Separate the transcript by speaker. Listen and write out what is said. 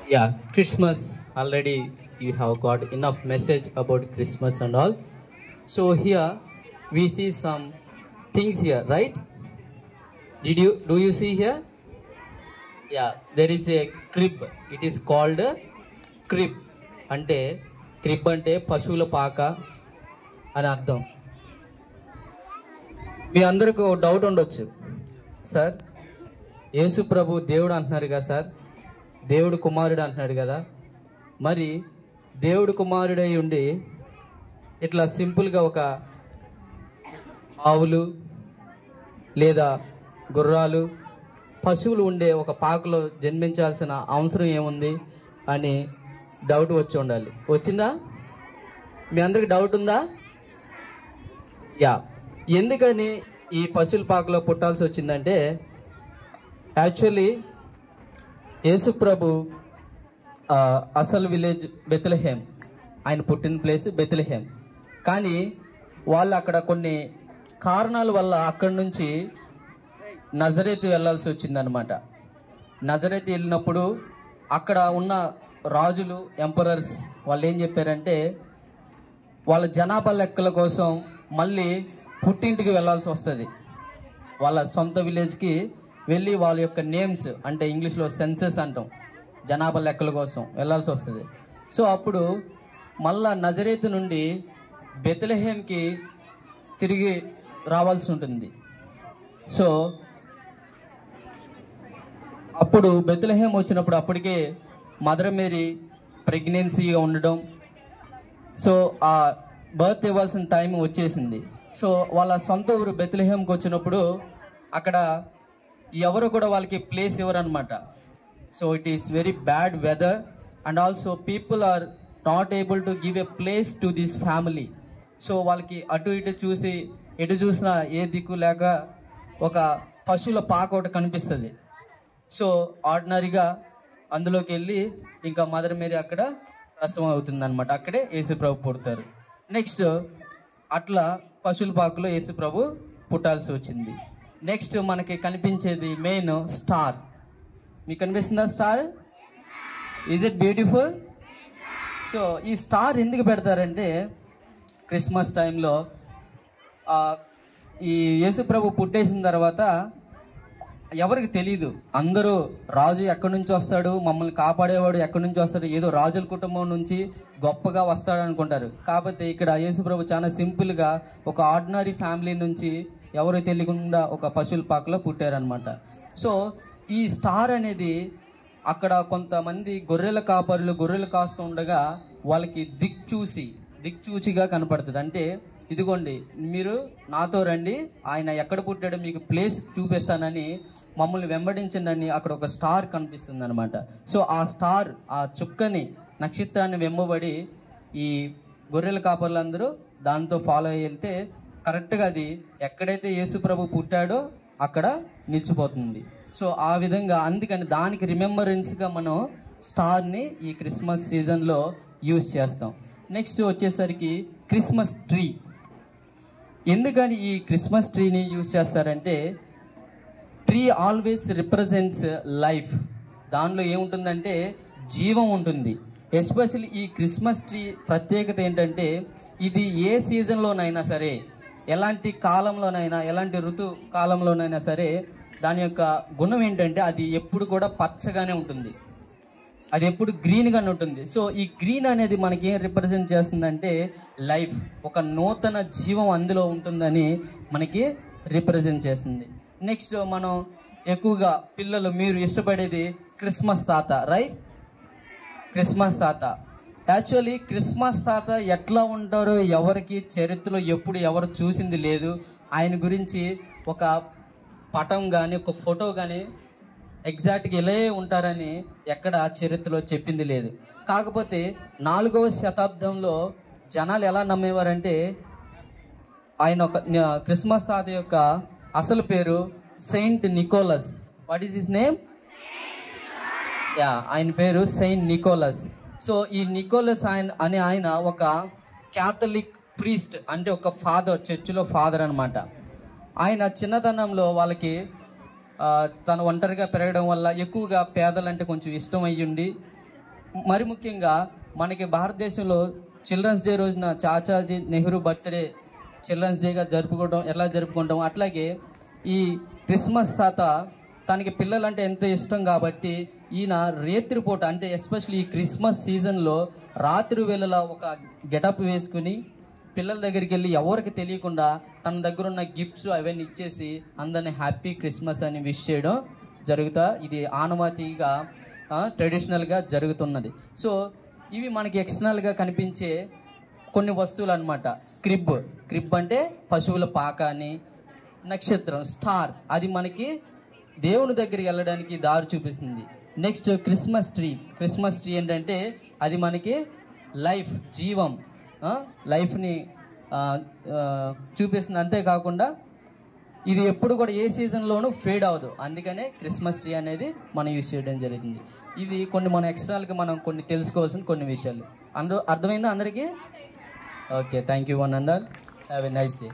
Speaker 1: Yeah, Christmas. Already you have got enough message about Christmas and all. So here we see some things here, right? Do you see here? Yeah, there is a crib. It is called a crib. అంటే crib అంటే పశువుల పాక అని అర్థం. మీ అందరికి ఒక doubt ఉండొచ్చు, sir యేసు ప్రభు దేవుడు అంటున్నారు కదా సార్, దేవుడు కుమారుడు అంటున్నాడు కదా, మరి దేవుడు కుమారుడై ఉండి ఇట్లా సింపుల్గా ఒక ఆవులు లేదా గుర్రాలు పశువులు ఉండే ఒక పాకలో జన్మించాల్సిన అవసరం ఏముంది అని డౌట్ వచ్చి ఉండాలి. వచ్చిందా? మీ అందరికి డౌట్ ఉందా? యా, ఎందుకని ఈ పశువుల పాకలో పుట్టాల్సి వచ్చిందంటే, యాక్చువల్లీ యేసు ప్రభు అసలు విలేజ్ బెత్లెహేమ్, ఆయన పుట్టిన ప్లేస్ బెత్లెహేమ్. కానీ వాళ్ళు అక్కడ కొన్ని కారణాల వల్ల అక్కడి నుంచి నజరేతు వెళ్ళాల్సి వచ్చిందనమాట. నజరేతు వెళ్ళినప్పుడు అక్కడ ఉన్న రాజులు, ఎంపరర్స్ వాళ్ళు ఏం చెప్పారంటే, వాళ్ళ జనాభా లెక్కల కోసం మళ్ళీ పుట్టింటికి వెళ్ళాల్సి వస్తుంది. వాళ్ళ సొంత విలేజ్కి వెళ్ళి వాళ్ళ యొక్క నేమ్స్, అంటే ఇంగ్లీష్లో సెన్సెస్ అంటాం, జనాభా లెక్కల కోసం వెళ్ళాల్సి వస్తుంది. సో అప్పుడు మళ్ళా నజరేతు నుండి బెత్లెహేమ్కి తిరిగి రావాల్సి ఉంటుంది. సో అప్పుడు బెత్లెహేమ్ వచ్చినప్పుడు అప్పటికే మదర్ మేరీ ప్రెగ్నెన్సీగా ఉండడం, సో ఆ బర్త్ ఇవ్వాల్సిన టైం వచ్చేసింది. సో వాళ్ళ సొంత ఊరు బెత్లెహేమ్కి వచ్చినప్పుడు అక్కడ ఎవరు కూడా వాళ్ళకి ప్లేస్ ఇవ్వరు అనమాట. So it is very bad weather and also people are not able to give a place to this family. So వాళ్ళకి అటు ఇటు చూసి ఎటు చూసినా ఏ దిక్కు లేక ఒక పశువుల పాక ఒకటి కనిపిస్తుంది. సో ఆర్డినరీగా అందులోకి వెళ్ళి ఇంకా మదర్ మేరీ అక్కడ ప్రసవం అవుతుంది అనమాట. అక్కడే యేసు ప్రభు పుడతారు. నెక్స్ట్ అట్లా పశువుల పాకలో యేసు ప్రభు పుట్టాల్సి వచ్చింది. నెక్స్ట్ మనకి కనిపించేది మెయిన్ స్టార్. మీకు కనిపిస్తుందా star? Is it beautiful? So ఈ స్టార్ ఎందుకు పెడతారంటే, క్రిస్మస్ టైంలో ఈ యేసు ప్రభు పుట్టేసిన తర్వాత ఎవరికి తెలియదు, అందరూ రాజు ఎక్కడి నుంచి వస్తాడు, మమ్మల్ని కాపాడేవాడు ఎక్కడి నుంచి వస్తాడు, ఏదో రాజుల కుటుంబం నుంచి గొప్పగా వస్తాడు అనుకుంటారు. కాకపోతే ఇక్కడ యేసు ప్రభు చాలా సింపుల్గా ఒక ఆర్డినరీ ఫ్యామిలీ నుంచి ఎవరు తెలియకుండా ఒక పశువుల పాకలో పుట్టారనమాట. సో ఈ స్టార్ అనేది అక్కడ కొంతమంది గొర్రెల కాపరులు గొర్రెలు కాస్తూ ఉండగా వాళ్ళకి దిక్చూచిగా కనపడుతుంది. అంటే ఇదిగోండి మీరు నాతో రండి, ఆయన ఎక్కడ పుట్టాడో మీకు ప్లేస్ చూపిస్తానని మమ్మల్ని వెంబడించండి, అక్కడ ఒక స్టార్ కనిపిస్తుంది అనమాట. సో ఆ స్టార్, ఆ చుక్కని, నక్షత్రాన్ని వెంబడి ఈ గొర్రెల కాపర్లందరూ దాంతో ఫాలో అయ్యి వెళ్తే కరెక్ట్గా అది ఎక్కడైతే యేసు ప్రభు పుట్టాడో అక్కడ నిలిచిపోతుంది. సో ఆ విధంగా అందుకని దానికి రిమెంబరెన్స్గా మనం స్టార్ని ఈ క్రిస్మస్ సీజన్లో యూజ్ చేస్తాం. నెక్స్ట్ వచ్చేసరికి క్రిస్మస్ ట్రీ. ఎందుకని ఈ క్రిస్మస్ ట్రీని యూజ్ చేస్తారంటే, ట్రీ ఆల్వేస్ రిప్రజెంట్స్ లైఫ్. దానిలో ఏముంటుందంటే జీవం ఉంటుంది. ఎస్పెషల్లీ ఈ క్రిస్మస్ ట్రీ ప్రత్యేకత ఏంటంటే, ఇది ఏ సీజన్లోనైనా సరే, ఎలాంటి కాలంలోనైనా, ఎలాంటి ఋతు కాలంలోనైనా సరే, దాని యొక్క గుణం ఏంటంటే అది ఎప్పుడు కూడా పచ్చగానే ఉంటుంది, అది ఎప్పుడు గ్రీన్గానే ఉంటుంది. సో ఈ గ్రీన్ అనేది మనకి ఏం రిప్రజెంట్ చేస్తుందంటే లైఫ్, ఒక నూతన జీవం అందులో ఉంటుందని మనకి రిప్రజెంట్ చేస్తుంది. నెక్స్ట్ మనం ఎక్కువగా పిల్లలు మీరు ఇష్టపడేది క్రిస్మస్ తాత, రైట్? క్రిస్మస్ తాత. యాక్చువల్లీ క్రిస్మస్ తాత ఎట్లా ఉంటారో ఎవరికి చరిత్రలో ఎప్పుడు ఎవరు చూసింది లేదు. ఆయన గురించి ఒక పటం కానీ ఒక ఫోటో కానీ ఎగ్జాక్ట్గా ఇలా ఉంటారని ఎక్కడ చరిత్రలో చెప్పింది లేదు. కాకపోతే 4వ శతాబ్దంలో జనాలు ఎలా నమ్మేవారంటే, ఆయన ఒక క్రిస్మస్ తాత యొక్క అసలు పేరు Saint Nicholas. What is his name? Ya, ఆయన పేరు సెయింట్ నికోలస్. సో ఈ నికోలస్ ఆయన ఒక క్యాథలిక్ ప్రీస్ట్, అంటే ఒక ఫాదర్, చర్చిలో ఫాదర్ అనమాట. ఆయన చిన్నతనంలో వాళ్ళకి తను ఒంటరిగా పెరగడం వల్ల ఎక్కువగా పేదలంటే కొంచెం ఇష్టం అయ్యుండి మరి ముఖ్యంగా మనకి భారతదేశంలో చిల్డ్రన్స్ డే రోజున చాచాజీ నెహ్రూ బర్త్డే చిల్డ్రన్స్ డేగా ఎలా జరుపుకుంటాం, అట్లాగే ఈ క్రిస్మస్ తాత తనకి పిల్లలంటే ఎంతో ఇష్టం కాబట్టి ఈయన రాత్రిపూట అంటే ఎస్పెషల్లీ ఈ క్రిస్మస్ సీజన్లో రాత్రి వేళలా ఒక గెటప్ వేసుకుని పిల్లల దగ్గరికి వెళ్ళి ఎవరికి తెలియకుండా తన దగ్గర ఉన్న గిఫ్ట్స్ అవన్నీ ఇచ్చేసి అందరినీ హ్యాపీ క్రిస్మస్ అని విష్ చేయడం ఇది ఆనవాయితీగా ట్రెడిషనల్గా జరుగుతున్నది. సో ఇవి మనకి ఎక్స్టర్నల్గా కనిపించే కొన్ని వస్తువులు అనమాట. క్రిబ్ అంటే పశువుల పాక అని, నక్షత్రం స్టార్ అది మనకి దేవుని దగ్గరికి వెళ్ళడానికి దారి చూపిస్తుంది. నెక్స్ట్ క్రిస్మస్ ట్రీ ఏంటంటే అది మనకి జీవం లైఫ్ని చూపిస్తుంది. అంతేకాకుండా ఇది ఎప్పుడు కూడా ఏ సీజన్లోనూ ఫేడ్ అవ్వదు, అందుకనే క్రిస్మస్ ట్రీ అనేది మనం యూజ్ చేయడం జరుగుతుంది. ఇది కొన్ని మన ఎక్స్టర్నల్గా మనం కొన్ని తెలుసుకోవాల్సిన కొన్ని విషయాలు. అర్థమైందా అందరికీ? Okay, thank you one and all. Have a nice day.